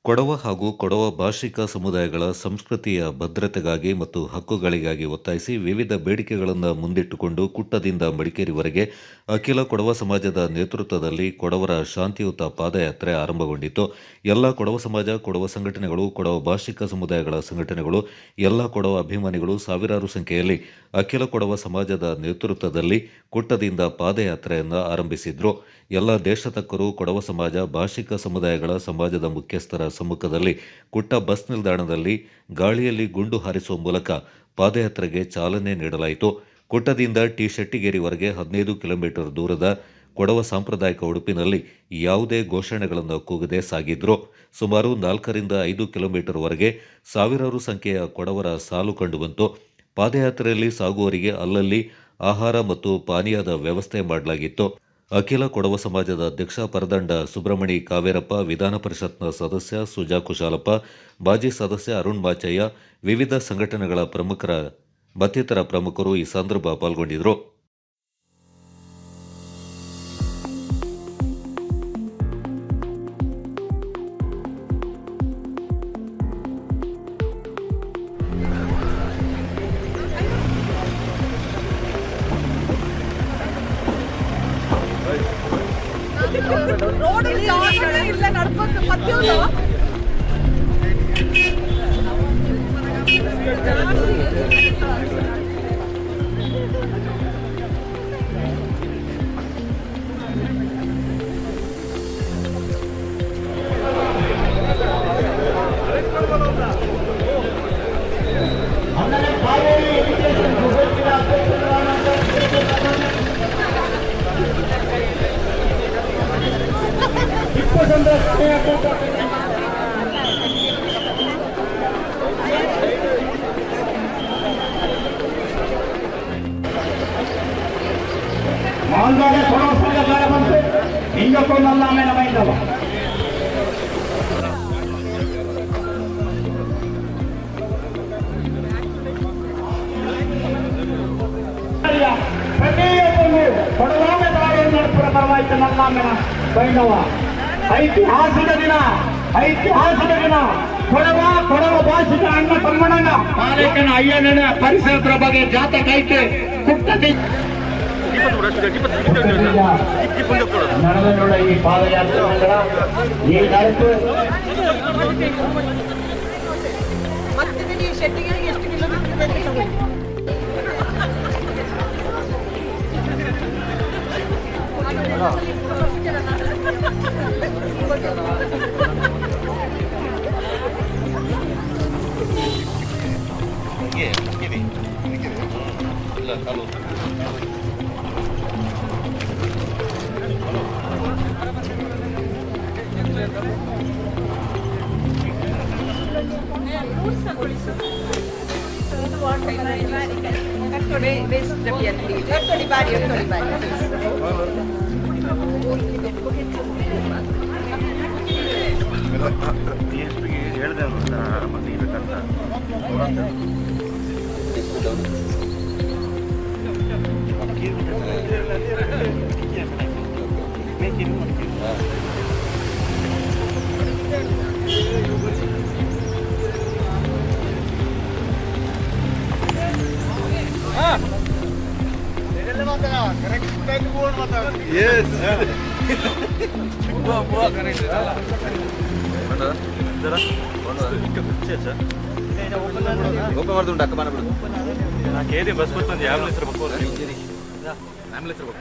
ಕೊಡವ ಹಾಗೂ ಕೊಡವ ಭಾಷಿಕ ಸಮುದಾಯಗಳ ಸಂಸ್ಕೃತಿಯ ಭದ್ರತೆಗಾಗಿ ಮತ್ತು ಹಕ್ಕುಗಳಿಗಾಗಿ ಒತ್ತಾಯಿಸಿ ವಿವಿಧ ಬೇಡಿಕೆಗಳನ್ನು ಮುಂದಿಟ್ಟುಕೊಂಡು ಕುಟ್ಟದಿಂದ ಮಡಿಕೇರಿವರೆಗೆ ಅಖಿಲ ಕೊಡವ ಸಮಾಜದ ನೇತೃತ್ವದಲ್ಲಿ ಕೊಡವರ ಶಾಂತಿಯುತ ಪಾದಯಾತ್ರೆ ಆರಂಭಗೊಂಡಿತು. ಎಲ್ಲ ಕೊಡವ ಸಮಾಜ, ಕೊಡವ ಸಂಘಟನೆಗಳು, ಕೊಡವ ಭಾಷಿಕ ಸಮುದಾಯಗಳ ಸಂಘಟನೆಗಳು, ಎಲ್ಲ ಕೊಡವ ಅಭಿಮಾನಿಗಳು ಸಾವಿರಾರು ಸಂಖ್ಯೆಯಲ್ಲಿ ಅಖಿಲ ಕೊಡವ ಸಮಾಜದ ನೇತೃತ್ವದಲ್ಲಿ ಕುಟ್ಟದಿಂದ ಪಾದಯಾತ್ರೆಯನ್ನು ಆರಂಭಿಸಿದ್ರು. ಎಲ್ಲ ದೇಶತಕ್ಕರು ಕೊಡವ ಸಮಾಜ, ಭಾಷಿಕ ಸಮುದಾಯಗಳ ಸಮಾಜದ ಮುಖ್ಯಸ್ಥರ ಸಮ್ಮುಖದಲ್ಲಿ ಕುಟ್ಟ ಬಸ್ ನಿಲ್ದಾಣದಲ್ಲಿ ಗಾಳಿಯಲ್ಲಿ ಗುಂಡು ಹಾರಿಸುವ ಮೂಲಕ ಪಾದಯಾತ್ರೆಗೆ ಚಾಲನೆ ನೀಡಲಾಯಿತು. ಕುಟ್ಟದಿಂದ ಟಿ ಶೆಟ್ಟಿಗೇರಿವರೆಗೆ 15 ಕಿಲೋಮೀಟರ್ ದೂರದ ಕೊಡವ ಸಾಂಪ್ರದಾಯಿಕ ಉಡುಪಿನಲ್ಲಿ ಯಾವುದೇ ಘೋಷಣೆಗಳನ್ನು ಕೂಗದೆ ಸಾಗಿದ್ರು. ಸುಮಾರು 4ರಿಂದ 5 ಕಿಲೋಮೀಟರ್ವರೆಗೆ ಸಾವಿರಾರು ಸಂಖ್ಯೆಯ ಕೊಡವರ ಸಾಲು ಕಂಡುಬಂತು. ಪಾದಯಾತ್ರೆಯಲ್ಲಿ ಸಾಗುವವರಿಗೆ ಅಲ್ಲಲ್ಲಿ ಆಹಾರ ಮತ್ತು ಪಾನೀಯದ ವ್ಯವಸ್ಥೆ ಮಾಡಲಾಗಿತ್ತು. ಅಖಿಲ ಕೊಡವ ಸಮಾಜದ ಅಧ್ಯಕ್ಷ ಪರದಂಡ ಸುಬ್ರಹ್ಮಣಿ ಕಾವೇರಪ್ಪ, ವಿಧಾನ ಪರಿಷತ್ನ ಸದಸ್ಯ ಸುಜಾ ಕುಶಾಲಪ್ಪ, ಮಾಜಿ ಸದಸ್ಯ ಅರುಣ್ ಮಾಚಯ್ಯ, ವಿವಿಧ ಸಂಘಟನೆಗಳ ಮತ್ತಿತರ ಪ್ರಮುಖರು ಈ ಸಂದರ್ಭ ಪಾಲ್ಗೊಂಡಿದ್ದರು. ರೋಡಲ್ಲಿ ಜಾಗನೇ ಇಲ್ಲ, ನಡ್ಕೊಂಡು ಮಧ್ಯವಲ್ಲ. ಮಾಲ್ದಾಗೆ ಕೊಡವ ಸಂಘ ಬಂತು ಹಿಂಗಕ್ಕೊಂದು ಆಮೇಲೆ ಮೈಂದವ ಪ್ರತಿಯೊಬ್ಬರು ಕೊಡವಾಮೆ ದಾಳಿ ನಡೆಸುವ ಪರವಾಯಿತು ನಲ್ಲಾಮೆನ ಬೈಂದವ. ಐತಿಹಾಸಿಕ ದಿನ ಕೊಡವ ಭಾಷಿಕ ಅಣ್ಣ ತಮ್ಮಣ್ಣ ಪಾಲಕನ ಅಯ್ಯನ ಪರಿಸರದ ಬಗ್ಗೆ ಜಾತಕ ಐತೆ ನಡೆದ ಈ ಪಾದಯಾತ್ರೆ ಈ ನಡೆದು ಎಷ್ಟು ಕಿಲೋಮೀಟರ್ ಹೇಳ್ದೆ ಮತ್ತೆ ಇರ್ಬೇಕಂತ ಓಪನ್ ಮಾಡ್ದು ಅಕ್ಕ ಮಾಡ್ಬಿಡು. ನಾಕೇದಿ ಬಸ್ ಬಿಟ್ಟು ಒಂದು ಆಂಬುಲೆನ್ಸ್ ಇರ್ಬೇಕು. ಆಂಬುಲೆನ್ಸ್ ಇರ್ಬೇಕು.